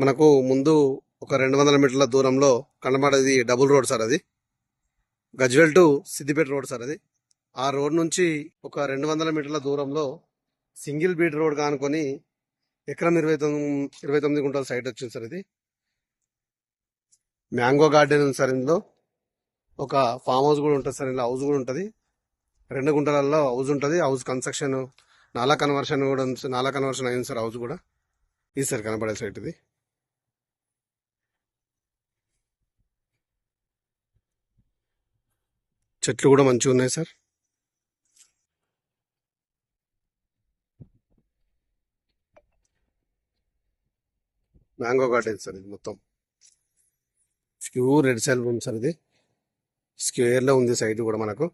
మనకు ముందు ఒక 200 మీటర్ల దూరంలో కనబడేది డబుల్ రోడ్ సార్. అది Gajwel to Siddipet road sir. అది ఆ రోడ్ నుంచి ఒక 200 మీటర్ల దూరంలో సింగిల్ బీట్ రోడ్ కానుకొని ఎకరం 29 గుంటల సైట్ వచ్చింది సార్. ఇది మ్యాంగో గార్డెన్ ఉంది సార్. ఇందులో ఒక ఫామ్ హౌస్ కూడా ఉంటుంది సార్. ఇందులో హౌస్ కూడా ఉంటుంది. 2 గుంటలలో హౌస్ ఉంటుంది. హౌస్ కన్స్ట్రక్షన్ నాలా కన్వర్షన్ కూడా ఉంది. నాలా కన్వర్షన్ అయింది సార్. హౌస్ కూడా ఇది సార్ కనబడే సైట్. ఇది చెట్లు కూడా మంచిగా ఉన్నాయి సార్. Mango garden sir. ఇది మొత్తం ప్యూర్ రెడ్ సాయిల్ భూమి సార్. ఇది స్క్వేర్ లో ఉంది సైట్ కూడా మనకు.